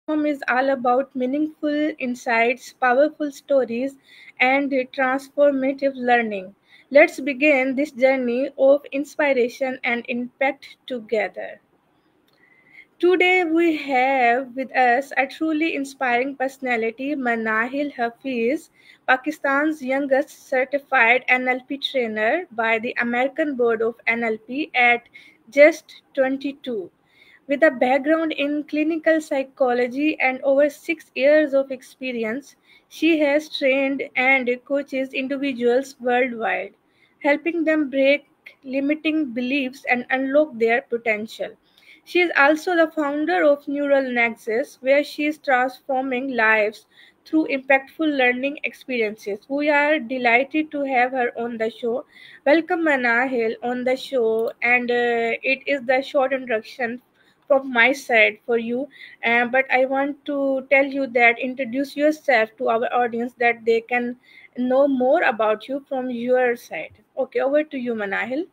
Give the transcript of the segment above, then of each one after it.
platform is all about meaningful insights, powerful stories, and transformative learning. Let's begin this journey of inspiration and impact together. Today we have with us a truly inspiring personality, Manahil Hafiz, Pakistan's youngest certified NLP trainer by the American Board of NLP at just 22. With a background in clinical psychology and over 6 years of experience, she has trained and coaches individuals worldwide, helping them break limiting beliefs and unlock their potential. She is also the founder of Neural Nexus, where she is transforming lives through impactful learning experiences. We are delighted to have her on the show. Welcome, Manahil, on the show, and it is the short introduction from my side for you. But I want to tell you that introduce yourself to our audience that they can know more about you from your side. Okay, over to you, Manahil.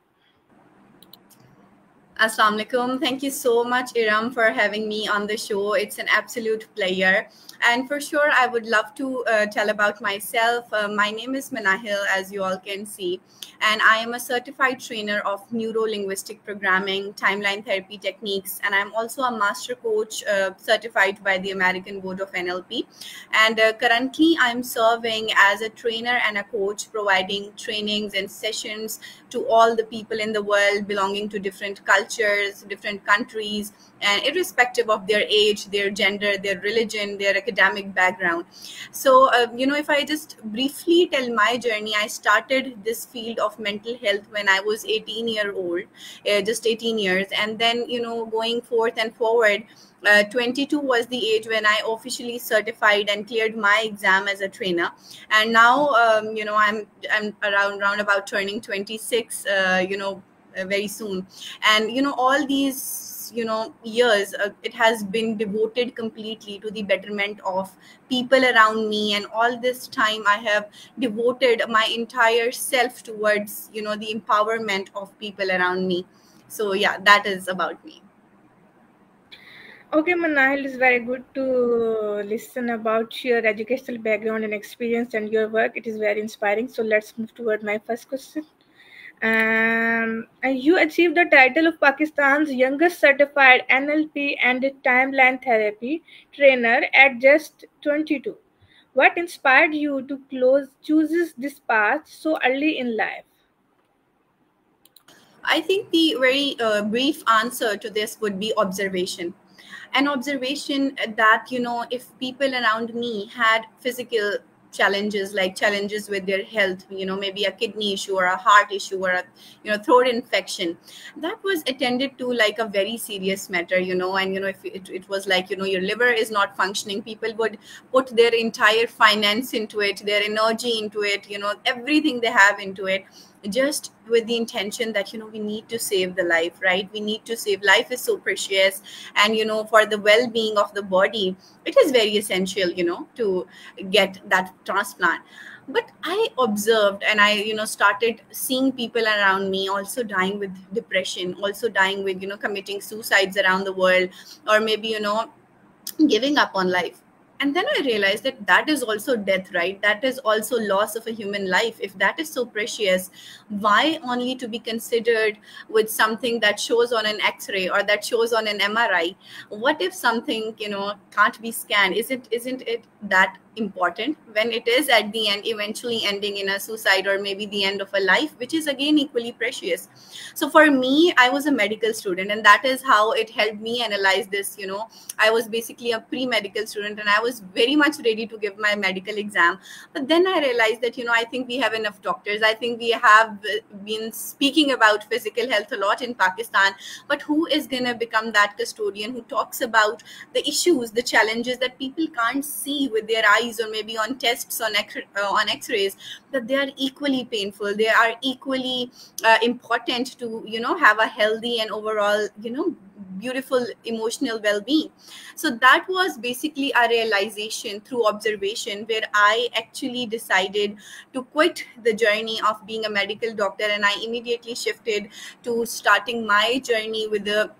Assalamu alaikum. Thank you so much, Iram, for having me on the show. It's an absolute pleasure. And for sure, I would love to tell about myself. My name is Manahil, as you all can see, and I am a certified trainer of neuro-linguistic programming, timeline therapy techniques, and I'm also a master coach certified by the American Board of NLP. And currently, I'm serving as a trainer and a coach, providing trainings and sessions to all the people in the world belonging to different cultures, different countries, and irrespective of their age, their gender, their religion, their academic background. So, if I just briefly tell my journey, I started this field of mental health when I was 18-year-old, just 18 years. And then, going forth and forward, 22 was the age when I officially certified and cleared my exam as a trainer. And now, I'm around about turning 26, very soon. And, all these years, it has been devoted completely to the betterment of people around me, and all this time I have devoted my entire self towards the empowerment of people around me. So yeah, that is about me. Okay, Manahil, it's very good to listen about your educational background and experience and your work. It is very inspiring. So let's move toward my first question. And you achieved the title of Pakistan's youngest certified NLP and timeline therapy trainer at just 22. What inspired you to choose this path so early in life? I think the very brief answer to this would be observation. An observation that, if people around me had physical challenges, like challenges with their health, maybe a kidney issue or a heart issue or a, throat infection, that was attended to like a very serious matter, and, if it was like, your liver is not functioning, people would put their entire finance into it, their energy into it, everything they have into it, just with the intention that we need to save the life, right? We need to save life, is so precious. And for the well-being of the body, it is very essential to get that transplant. But I observed, and I started seeing people around me also dying with depression, also dying with committing suicides around the world, or maybe giving up on life. And then I realized that that is also death, right? That is also loss of a human life. If that is so precious, why only to be considered with something that shows on an x-ray or that shows on an MRI? What if something can't be scanned? Isn't it that important, when it is at the end eventually ending in a suicide or maybe the end of a life, which is again equally precious? So for me, I was a medical student, and that is how it helped me analyze this. I was basically a pre-medical student, and I was very much ready to give my medical exam. But then I realized that I think we have enough doctors. I think we have been speaking about physical health a lot in Pakistan, but who is going to become that custodian who talks about the issues, the challenges that people can't see with their eyes, or maybe on tests, on x-rays, that they are equally painful, they are equally important to have a healthy and overall beautiful emotional well-being. So that was basically a realization through observation, where I actually decided to quit the journey of being a medical doctor, and I immediately shifted to starting my journey with the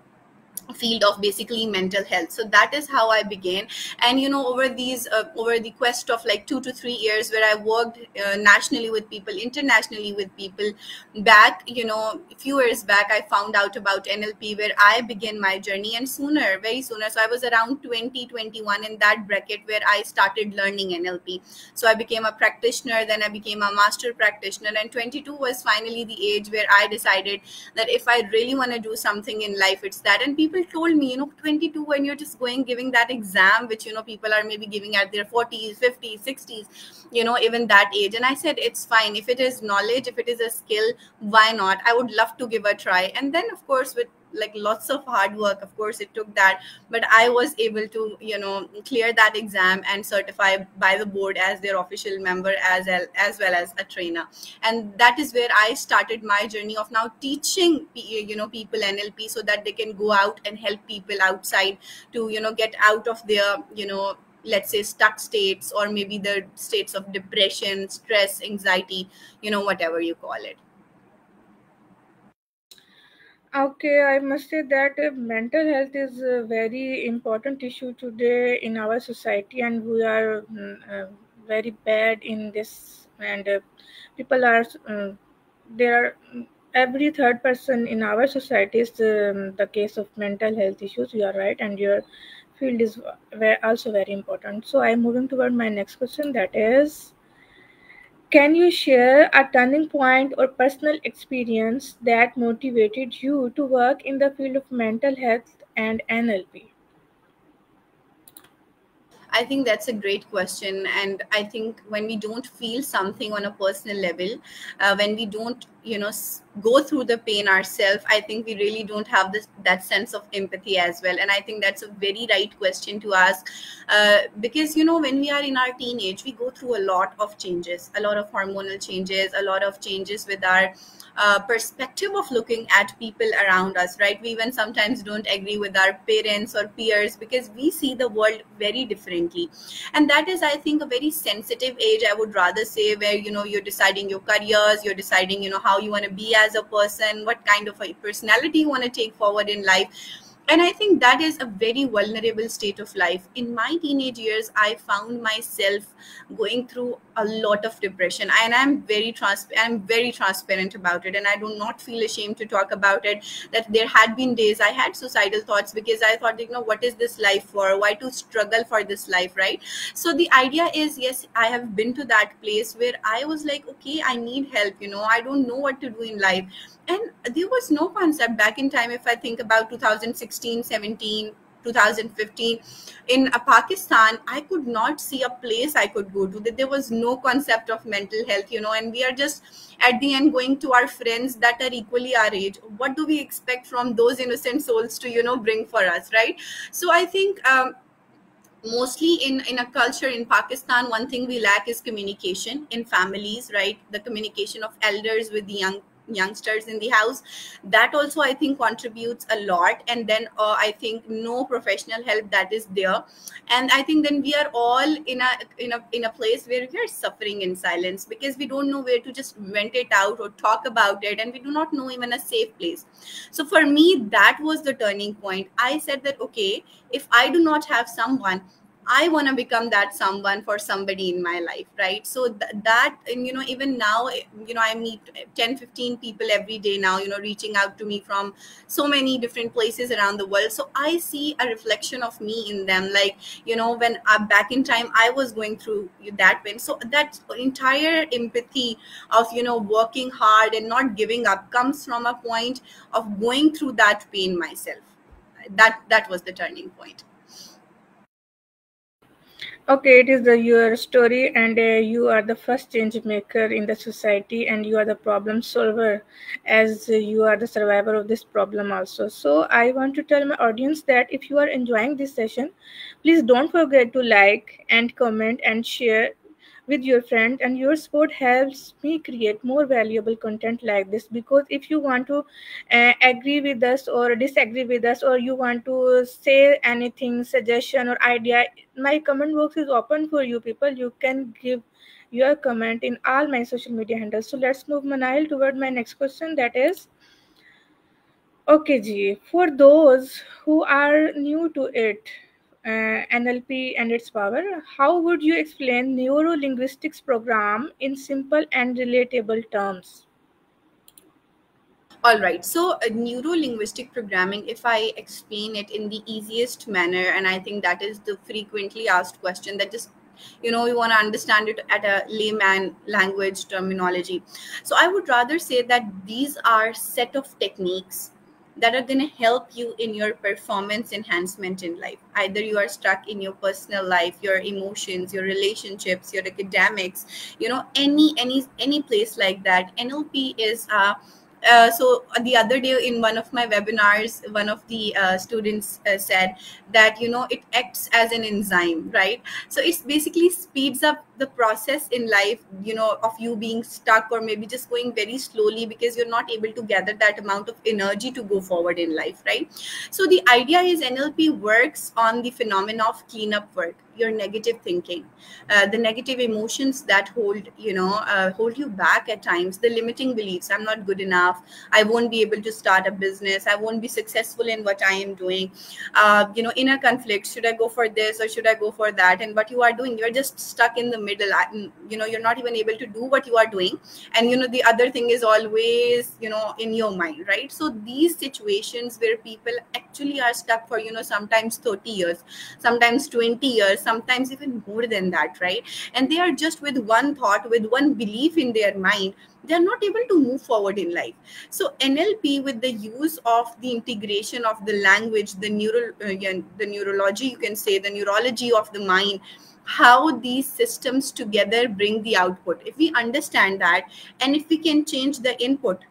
field of basically mental health. So that is how I began. And over these over the quest of like 2 to 3 years, where I worked nationally with people, internationally with people, back a few years back, I found out about NLP, where I began my journey. And sooner, very sooner, so I was around 2021, in that bracket, where I started learning NLP. So I became a practitioner, then I became a master practitioner, and 22 was finally the age where I decided that if I really want to do something in life, it's that. And people told me, 22, when you're just giving that exam, which people are maybe giving at their 40s, 50s, 60s, even that age. And I said, it's fine. If it is knowledge, if it is a skill, why not? I would love to give a try. And then, of course, with like lots of hard work, of course it took that, but I was able to clear that exam and certify by the board as their official member, as well as a trainer. And that is where I started my journey of now teaching people NLP, so that they can go out and help people outside to get out of their let's say stuck states, or maybe the states of depression, stress, anxiety, whatever you call it. Okay, I must say that mental health is a very important issue today in our society, and we are very bad in this. And people are there are every third person in our society is the case of mental health issues. You are right, and your field is also very important. So I'm moving toward my next question. That is, can you share a turning point or personal experience that motivated you to work in the field of mental health and NLP? I think that's a great question. And I think when we don't feel something on a personal level, when we don't, go through the pain ourselves, I think we really don't have that sense of empathy as well. And I think that's a very right question to ask, because, when we are in our teenage, we go through a lot of changes, a lot of hormonal changes, a lot of changes with our perspective of looking at people around us, right? We even sometimes don't agree with our parents or peers, because we see the world very differently. And that is, I think, a very sensitive age, I would rather say, where you're deciding your careers, you're deciding how you want to be as a person, what kind of a personality you want to take forward in life. And I think that is a very vulnerable state of life. In my teenage years, I found myself going through a lot of depression, and I'm very transparent about it, and I do not feel ashamed to talk about it, that there had been days I had suicidal thoughts, because I thought, what is this life for? Why to struggle for this life, right? So the idea is, yes, I have been to that place where I was like, okay, I need help, I don't know what to do in life. And there was no concept back in time. If I think about 2016, 17, 2015, in Pakistan, I could not see a place I could go to, that there was no concept of mental health, and we are just at the end going to our friends that are equally our age. What do we expect from those innocent souls to bring for us, right? So I think mostly in a culture in Pakistan, one thing we lack is communication in families, right? The communication of elders with the youngsters in the house, that also I think contributes a lot. And then I think no professional help that is there. And I think then we are all in a place where we are suffering in silence, because we don't know where to just vent it out or talk about it, and we do not know even a safe place. So for me, that was the turning point. I said that, okay, if I do not have someone, I want to become that someone for somebody in my life, right? So that, and even now, I meet 10, 15 people every day now, reaching out to me from so many different places around the world. So I see a reflection of me in them, like, when back in time I was going through that pain. So that entire empathy of working hard and not giving up comes from a point of going through that pain myself. That was the turning point. Okay, it is your story, and you are the first change maker in the society, and you are the problem solver, as you are the survivor of this problem also. So, I want to tell my audience that if you are enjoying this session, please don't forget to like and comment and share with your friend, and your support helps me create more valuable content like this. Because if you want to agree with us or disagree with us, or you want to say anything, suggestion or idea, my comment box is open for you people. You can give your comment in all my social media handles. So let's move, Manail, toward my next question. That is, Okay, Ji. For those who are new to it, NLP and its power, how would you explain neuro linguistics program in simple and relatable terms? All right. So, neuro linguistic programming, if I explain it in the easiest manner, and I think that is the frequently asked question that just we want to understand it at a layman language terminology. So I would rather say that these are set of techniques that are going to help you in your performance enhancement in life. Either you are stuck in your personal life, your emotions, your relationships, your academics, any place like that. NLP is so the other day in one of my webinars, one of the students said that it acts as an enzyme, right? So it's basically speeds up the process in life, of you being stuck or maybe just going very slowly because you're not able to gather that amount of energy to go forward in life, right? So the idea is NLP works on the phenomena of cleanup work, your negative thinking, the negative emotions that hold you back at times, the limiting beliefs: I'm not good enough, I won't be able to start a business, I won't be successful in what I am doing, inner conflict: should I go for this or should I go for that? And what you are doing, you're just stuck in the middle. You're not even able to do what you are doing, and the other thing is always in your mind, right? So these situations where people actually are stuck for sometimes 30 years, sometimes 20 years, sometimes even more than that, right? And they are just with one thought, with one belief in their mind, they are not able to move forward in life. So NLP, with the use of the integration of the language, the neurology, you can say the neurology of the mind, how these systems together bring the output. If we understand that, and if we can change the input,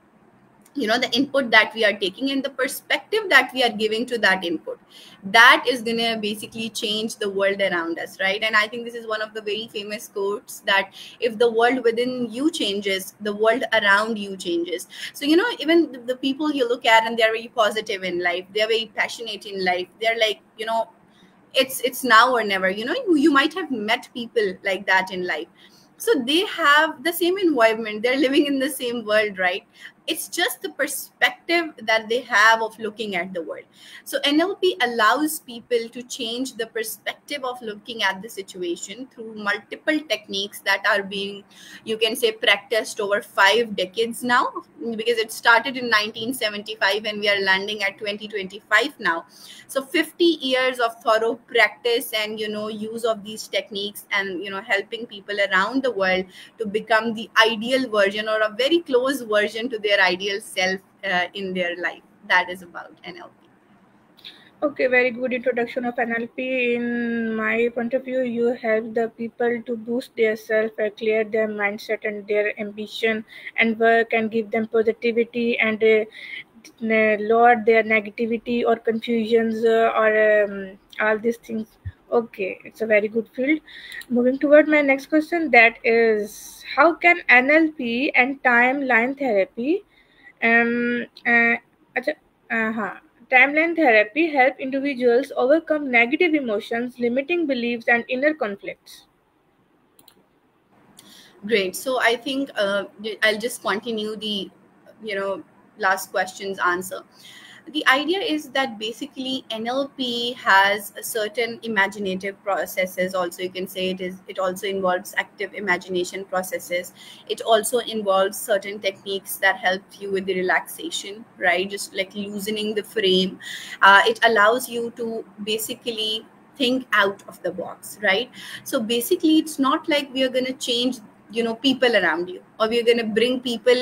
the input that we are taking and the perspective that we are giving to that input, that is going to basically change the world around us, right? And I think this is one of the very famous quotes, that if the world within you changes, the world around you changes. So even the people you look at and they're very positive in life, they're very passionate in life, they're like, it's now or never. You might have met people like that in life, so they have the same environment, they're living in the same world, right? It's just the perspective that they have of looking at the world. So NLP allows people to change the perspective of looking at the situation through multiple techniques that are being, you can say, practiced over 5 decades now, because it started in 1975 and we are landing at 2025 now. So 50 years of thorough practice and use of these techniques, and helping people around the world to become the ideal version or a very close version to their ideal self in their life. That is about NLP. Okay, very good introduction of NLP. In my point of view, you help the people to boost their self, clear their mindset and their ambition and work, and give them positivity and lower their negativity or confusions or all these things. Okay, it's a very good field. Moving toward my next question, that is, how can NLP and timeline therapy अच्छा, हाँ, timeline therapy help individuals overcome negative emotions, limiting beliefs, and inner conflicts? Great. So I think I'll just continue the last question's answer. The idea is that basically NLP has a certain imaginative processes. Also, you can say it also involves active imagination processes. It also involves certain techniques that help you with the relaxation, right? Just like loosening the frame. It allows you to basically think out of the box, right? So basically, it's not like we are going to change people around you, or we're going to bring people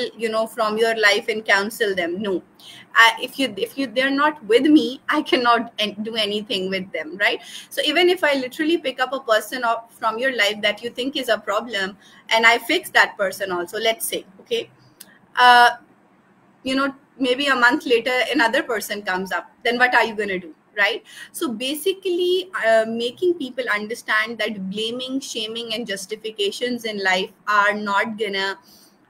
from your life and counsel them. No, if you they're not with me, I cannot do anything with them, right? So even if I literally pick up a person from your life that you think is a problem, and I fix that person also, let's say, okay, uh, maybe a month later another person comes up, then what are you going to do, right? So basically, making people understand that blaming, shaming, and justifications in life are not gonna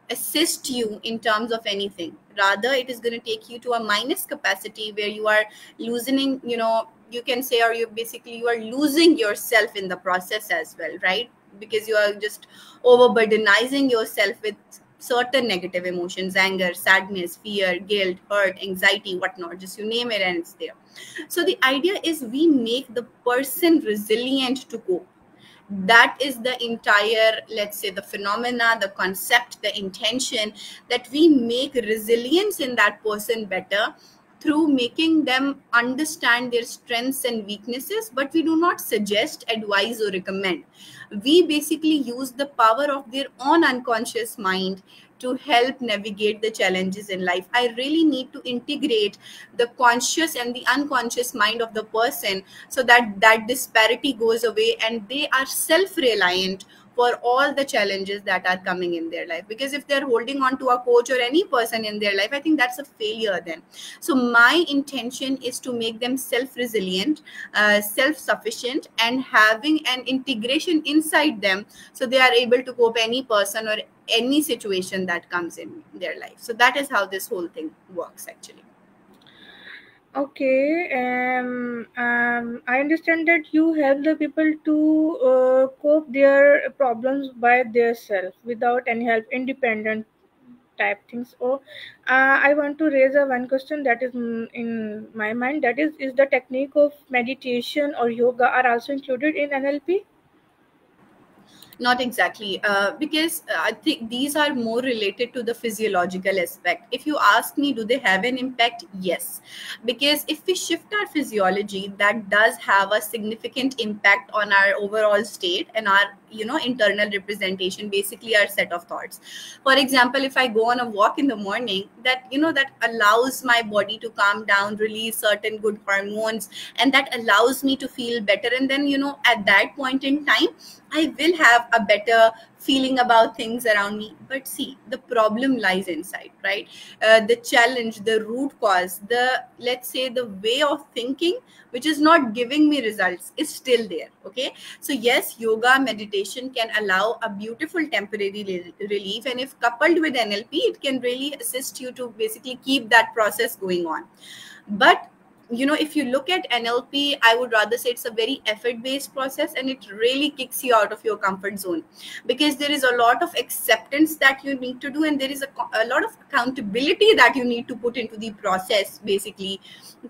assist you in terms of anything. Rather, it is going to take you to a minus capacity where you are loosening, you can say, or you are losing yourself in the process as well, right? Because you are just overburdenizing yourself with certain negative emotions, anger, sadness, fear, guilt, hurt, anxiety, whatnot, just you name it and it's there. So the idea is we make the person resilient to cope. That is the entire, let's say, the phenomena, the concept, the intention, that we make resilience in that person better through making them understand their strengths and weaknesses. But we do not suggest, advise, or recommend. We basically use the power of their own unconscious mind to help navigate the challenges in life. I really need to integrate the conscious and the unconscious mind of the person, so that that disparity goes away and they are self-reliant for all the challenges that are coming in their life. Because if they're holding on to a coach or any person in their life, I think that's a failure then. So my intention is to make them self-resilient, self-sufficient, and having an integration inside them, so they are able to cope any person or any situation that comes in their life. So that is how this whole thing works actually. Okay, I understand that you help the people to cope their problems by their self without any help, independent type things. Or I want to raise a one question that is in my mind. That is the technique of meditation or yoga are also included in NLP? Not exactly, because I think these are more related to the physiological aspect. If you ask me, do they have an impact? Yes, because if we shift our physiology, that does have a significant impact on our overall state and our, internal representation, basically our set of thoughts. For example, if I go on a walk in the morning, that allows my body to calm down, release certain good hormones, and that allows me to feel better. And then, at that point in time, I will have a better feeling about things around me. But see, the problem lies inside, right? The challenge, the root cause, let's say the way of thinking, which is not giving me results, is still there. Okay. So yes, yoga, meditation can allow a beautiful temporary relief. And if coupled with NLP, it can really assist you to basically keep that process going on. But if you look at NLP, I would rather say it's a very effort based process, and it really kicks you out of your comfort zone, because there is a lot of acceptance that you need to do, and there is a lot of accountability that you need to put into the process, basically,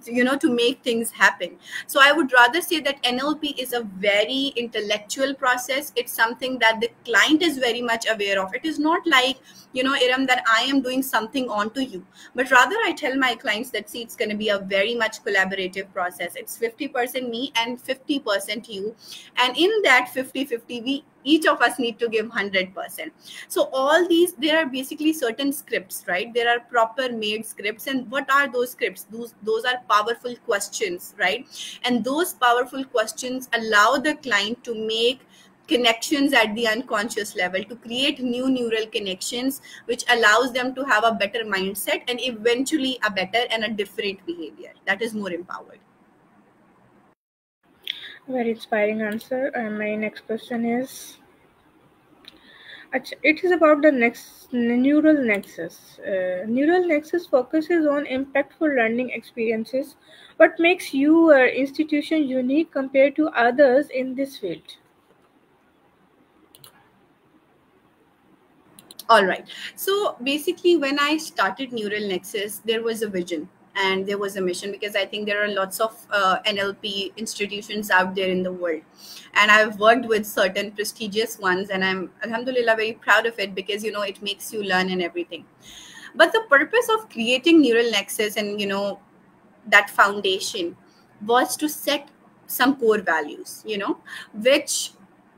to make things happen. So I would rather say that NLP is a very intellectual process. It's something that the client is very much aware of. It is not like, Iram, that I am doing something onto you, but rather I tell my clients that, see, it's going to be a very much collaborative process. It's 50% me and 50% you, and in that 50-50, we each of us need to give 100%. So all these, there are basically certain scripts, right? There are proper made scripts. And what are those scripts? Those are powerful questions, right? And those powerful questions allow the client to make connections at the unconscious level, to create new neural connections, which allows them to have a better mindset and eventually a better and a different behavior that is more empowered. Very inspiring answer. My next question is, it is about the next neural nexus. Neural nexus focuses on impactful learning experiences. What makes your institution unique compared to others in this field? All right. So basically, when I started Neural Nexus, there was a vision and there was a mission, because I think there are lots of NLP institutions out there in the world. And I've worked with certain prestigious ones, and I'm, alhamdulillah, very proud of it, because, it makes you learn and everything. But the purpose of creating Neural Nexus and, that foundation was to set some core values, which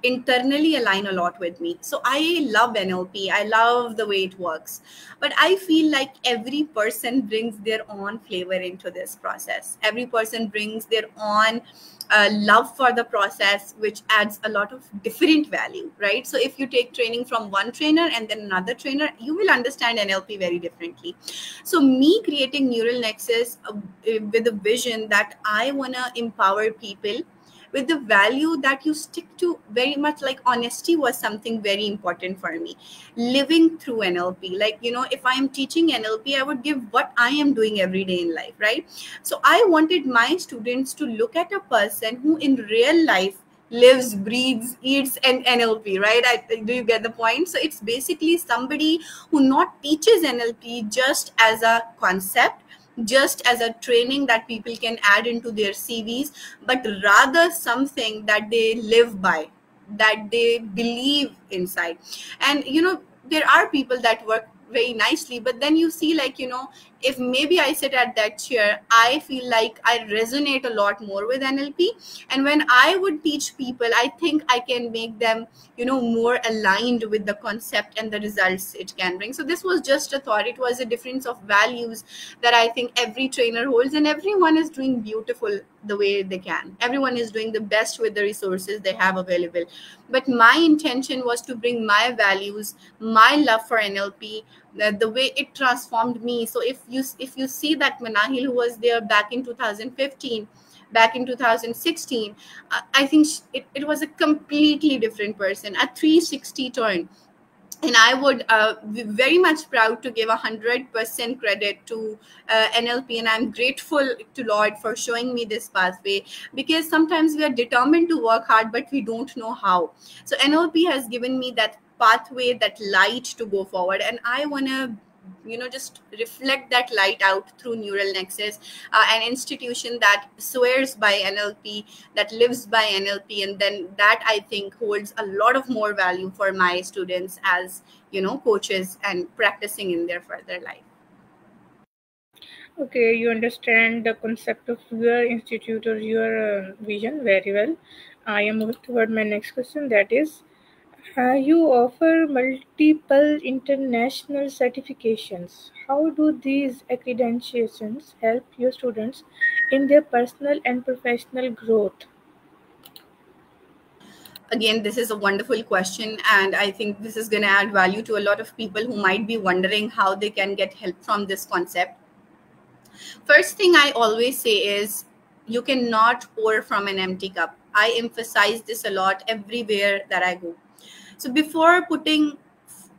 internally align a lot with me. So I love NLP. I love the way it works. But I feel like every person brings their own flavor into this process. Every person brings their own love for the process, which adds a lot of different value, right? So if you take training from one trainer and then another trainer, you will understand NLP very differently. So me creating Neural Nexus with a vision that I want to empower people with the value that you stick to, very much like honesty was something very important for me. Living through NLP, like, if I am teaching NLP, I would give what I am doing every day in life, right? So I wanted my students to look at a person who in real life lives, breathes, eats and NLP, right? Do you get the point? So it's basically somebody who not teaches NLP just as a concept, just as a training that people can add into their CVs, but rather something that they live by, that they believe inside. And there are people that work very nicely, but then you see, like, if maybe I sit at that chair, I feel like I resonate a lot more with NLP. And when I would teach people, I think I can make them more aligned with the concept and the results it can bring. So this was just a thought. It was a difference of values that I think every trainer holds, and everyone is doing beautiful the way they can. Everyone is doing the best with the resources they have available. But my intention was to bring my values, my love for NLP, the way it transformed me. So if you see that Manahil, who was there back in 2015, back in 2016, I think it was a completely different person, a 360 turn. And I would be very much proud to give 100% credit to NLP, and I'm grateful to Lord for showing me this pathway, because sometimes we are determined to work hard, but we don't know how. So NLP has given me that pathway, that light to go forward, and I want to just reflect that light out through Neural Nexus, an institution that swears by NLP, that lives by NLP, and then that I think holds a lot of more value for my students as coaches and practicing in their further life. Okay, you understand the concept of your institute or your vision very well. I am moving toward my next question, that is, you offer multiple international certifications. How do these accreditations help your students in their personal and professional growth? Again, this is a wonderful question, and I think this is going to add value to a lot of people who might be wondering how they can get help from this concept. First thing I always say is, you cannot pour from an empty cup. I emphasize this a lot everywhere that I go. So before putting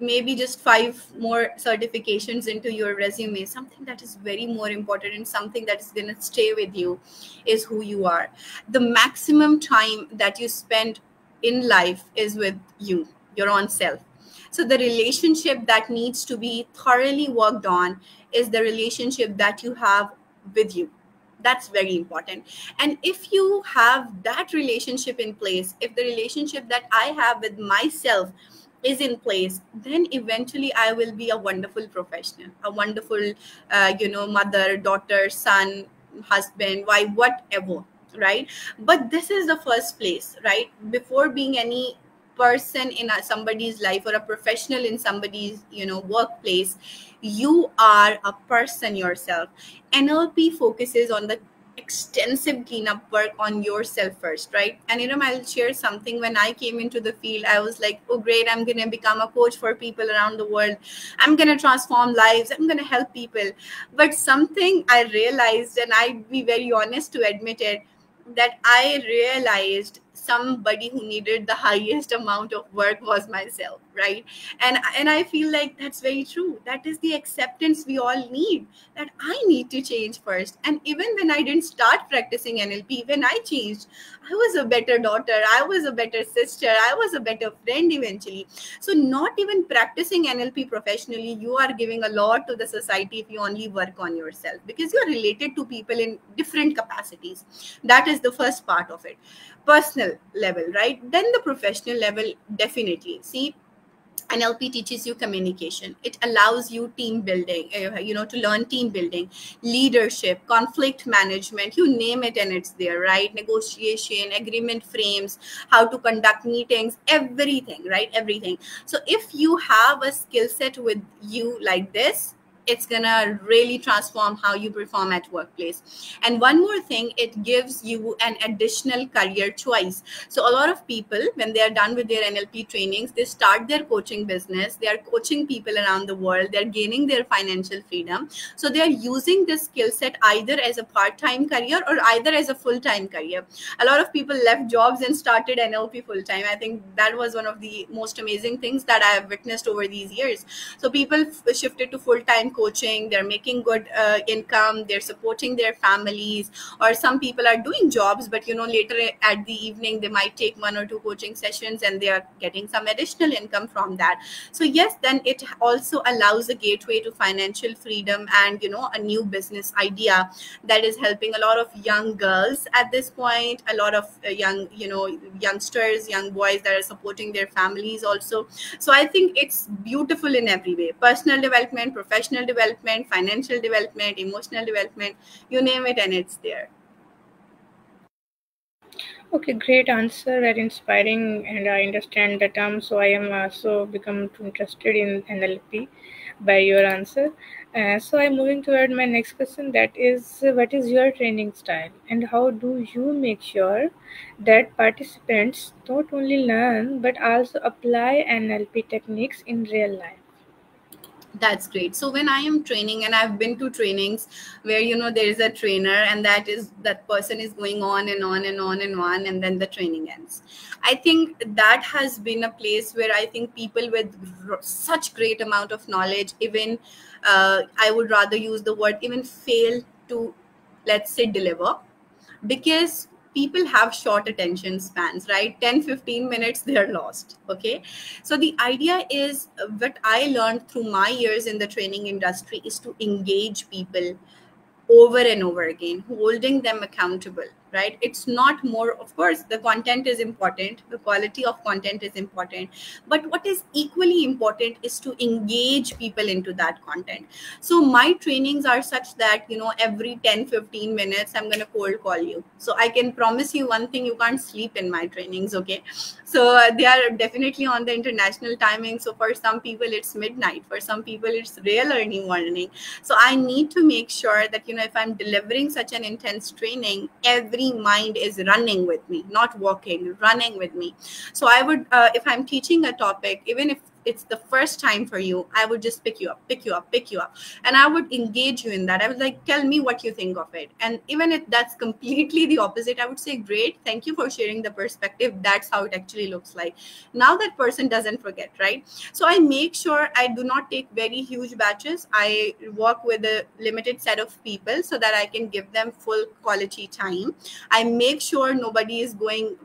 maybe just 5 more certifications into your resume, something that is very more important and something that is going to stay with you is who you are. The maximum time that you spend in life is with you, your own self. So the relationship that needs to be thoroughly worked on is the relationship that you have with you. That's very important. And if you have that relationship in place, if the relationship that I have with myself is in place, then eventually I will be a wonderful professional, a wonderful mother, daughter, son, husband, wife, whatever, right? But this is the first place, right? Before being any person in somebody's life or a professional in somebody's workplace, you are a person yourself. NLP focuses on the extensive cleanup work on yourself first, right? And I'll share something. When I came into the field, I was like, oh great, I'm gonna become a coach for people around the world, I'm gonna transform lives, I'm gonna help people. But something I realized, and I'd be very honest to admit it, that I realized somebody who needed the highest amount of work was myself, right? And I feel like that's very true. That is the acceptance we all need, that I need to change first. And even when I didn't start practicing NLP, when I changed, I was a better daughter, I was a better sister, I was a better friend eventually. So not even practicing NLP professionally, you are giving a lot to the society if you only work on yourself, because you're related to people in different capacities. That is the first part of it. Personal level, right? Then the professional level, definitely. See, NLP teaches you communication. It allows you team building, to learn team building, leadership, conflict management, you name it, and it's there, right? Negotiation, agreement frames, how to conduct meetings, everything, right? Everything. So if you have a skill set with you like this, it's gonna really transform how you perform at workplace. And one more thing, it gives you an additional career choice. So a lot of people, when they are done with their NLP trainings, they start their coaching business, they are coaching people around the world, they're gaining their financial freedom. So they are using this skill set either as a part-time career or either as a full-time career. A lot of people left jobs and started NLP full-time. I think that was one of the most amazing things that I have witnessed over these years. So people shifted to full-time coaching, they're making good income, they're supporting their families, or some people are doing jobs, but later at the evening they might take 1 or 2 coaching sessions and they are getting some additional income from that. So yes, then it also allows a gateway to financial freedom and a new business idea that is helping a lot of young girls at this point, a lot of young youngsters, young boys that are supporting their families also. So I think it's beautiful in every way: personal development, professional development, financial development, emotional development, you name it, and it's there. Okay, great answer, very inspiring, and I understand the term. So I am also become interested in NLP by your answer. So I'm moving toward my next question. That is, what is your training style, and how do you make sure that participants not only learn but also apply NLP techniques in real life? That's great. So when I am training, and I've been to trainings where there is a trainer, and that person is going on and on and on and on, and then the training ends. I think that has been a place where I think people with such great amount of knowledge, even I would rather use the word, even fail to, let's say, deliver, because people have short attention spans, right? 10-15 minutes they're lost. Okay, so the idea is, what I learned through my years in the training industry is to engage people over and over again, holding them accountable, right? It's not more, of course the content is important, the quality of content is important, but what is equally important is to engage people into that content. So my trainings are such that every 10-15 minutes I'm going to cold call you. So I can promise you one thing: you can't sleep in my trainings. Okay, so they are definitely on the international timing. So for some people it's midnight, for some people it's real early morning. So I need to make sure that if I'm delivering such an intense training, every mind is running with me, not walking, running with me. So I would, if I'm teaching a topic, even if it's the first time for you, I would just pick you up, and I would engage you in that. I was like, tell me what you think of it. And even if that's completely the opposite, I would say, great, thank you for sharing the perspective, that's how it actually looks like. Now that person doesn't forget, right? So I make sure I do not take very huge batches. I work with a limited set of people so that I can give them full quality time. I make sure nobody is going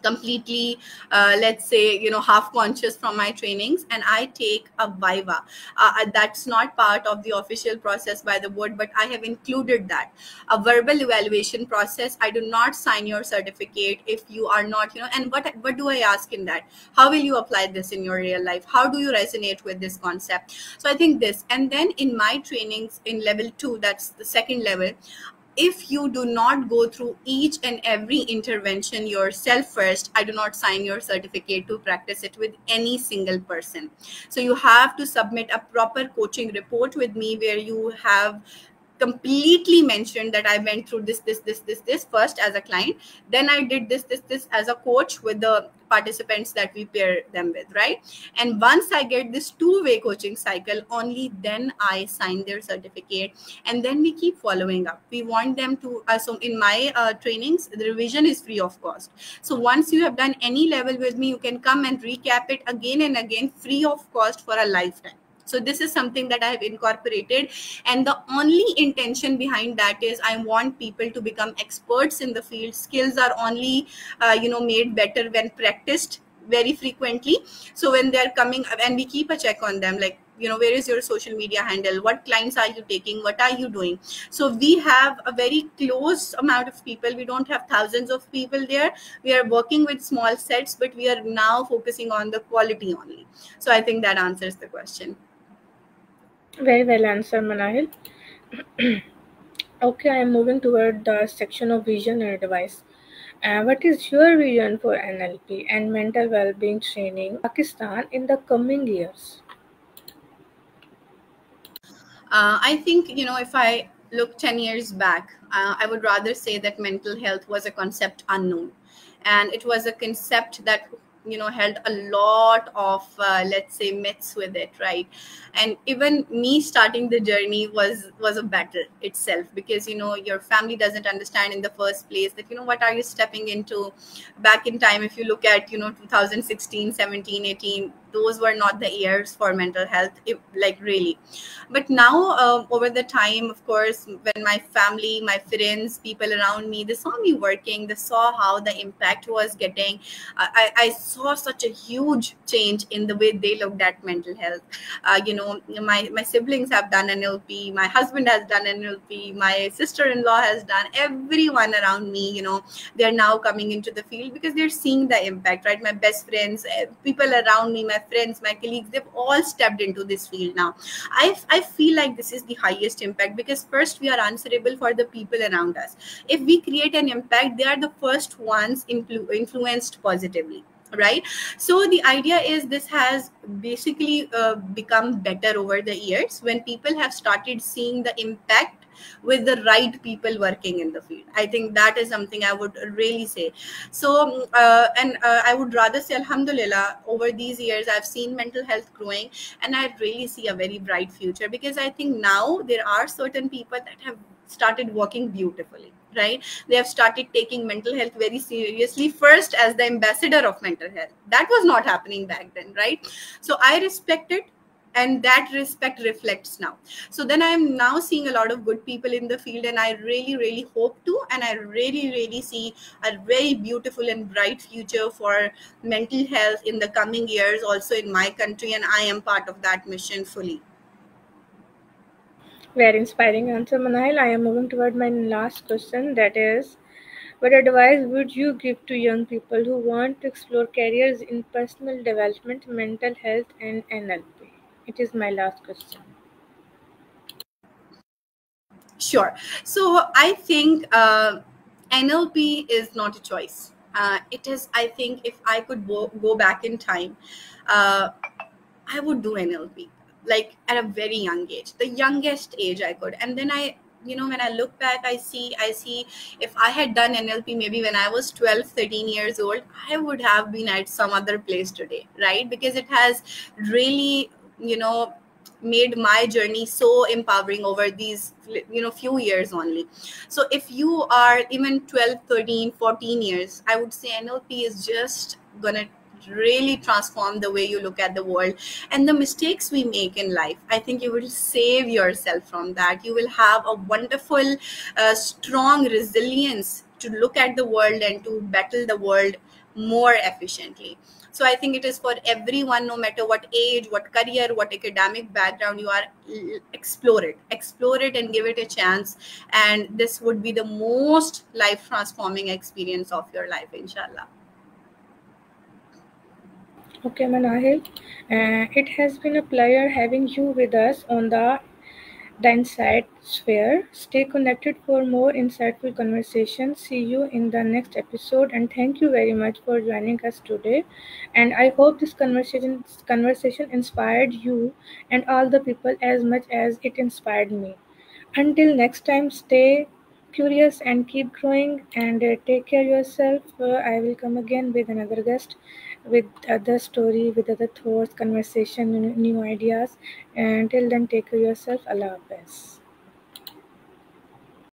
completely, let's say, half conscious from my trainings. And I take a viva. That's not part of the official process by the board, but I have included that, a verbal evaluation process. I do not sign your certificate if you are not, and what do I ask in that? How will you apply this in your real life? How do you resonate with this concept? So I think this. And then in my trainings in level 2, that's the second level, if you do not go through each and every intervention yourself first, I do not sign your certificate to practice it with any single person. So you have to submit a proper coaching report with me, where you have completely mentioned that I went through this first as a client, then I did this as a coach with the participants that we pair them with, right? And once I get this two-way coaching cycle, only then I sign their certificate, and then we keep following up. We want them to, so in my trainings, the revision is free of cost. So once you have done any level with me, you can come and recap it again and again, free of cost, for a lifetime. So this is something that I have incorporated, and the only intention behind that is I want people to become experts in the field. Skills are only made better when practiced very frequently. So when they're coming, and we keep a check on them, like, where is your social media handle, what clients are you taking, what are you doing? So we have a very close amount of people. We don't have thousands of people there. We are working with small sets, but we are now focusing on the quality only. So I think that answers the question. Very well answered, Manahil. Okay, I am moving toward the section of vision and advice. What is your vision for NLP and mental well-being training in Pakistan in the coming years? I think, if I look 10 years back, I would rather say that mental health was a concept unknown. And it was a concept that, held a lot of, let's say, myths with it, right? And even me starting the journey was a battle itself, because, your family doesn't understand in the first place that, what are you stepping into. Back in time, if you look at, 2016, 17, 18, those were not the years for mental health, if, like really. But now, over the time, of course, when my family, my friends, people around me, they saw me working, they saw how the impact was getting. I saw such a huge change in the way they looked at mental health. My siblings have done NLP, my husband has done NLP, my sister-in-law has done, everyone around me, they're now coming into the field because they're seeing the impact, right? My best friends, people around me, my friends, my colleagues, they've all stepped into this field now. I feel like this is the highest impact because first we are answerable for the people around us. If we create an impact, they are the first ones influenced positively, right? So the idea is this has basically become better over the years when people have started seeing the impact with the right people working in the field. I think that is something I would really say. So and I would rather say alhamdulillah, over these years I've seen mental health growing, and I really see a very bright future because I think now there are certain people that have started working beautifully, right? They have started taking mental health very seriously, first as the ambassador of mental health. That was not happening back then, right? So I respect it, and that respect reflects now. So then I am now seeing a lot of good people in the field, and I really really hope to, and I really really see a very beautiful and bright future for mental health in the coming years also in my country, and I am part of that mission fully. Very inspiring answer, Manahil. I am moving toward my last question, that is, what advice would you give to young people who want to explore careers in personal development, mental health, and NLP? It is my last question. Sure. So I think NLP is not a choice. It is, I think, if I could go back in time, uh, I would do NLP like at a very young age, the youngest age I could. And then when I look back, I see if I had done NLP maybe when I was 12, 13 years old, I would have been at some other place today, right? Because it has really, made my journey so empowering over these few years only. So if you are even 12, 13, 14 years, I would say NLP is just gonna really transform the way you look at the world. And the mistakes we make in life, I think you will save yourself from that. You will have a wonderful strong resilience to look at the world and to battle the world more efficiently. So I think it is for everyone, no matter what age, what career, what academic background you are. Explore it and give it a chance, and this would be the most life transforming experience of your life, inshallah. Okay, Manahil. It has been a pleasure having you with us on the Insight Sphere. Stay connected for more insightful conversations. See you in the next episode, and thank you very much for joining us today. And I hope this conversation inspired you and all the people as much as it inspired me. Until next time, stay curious and keep growing, and take care yourself. I will come again with another guest, with other story, with other thoughts, conversation, new ideas. And till then, take care yourself. Allah Hafiz.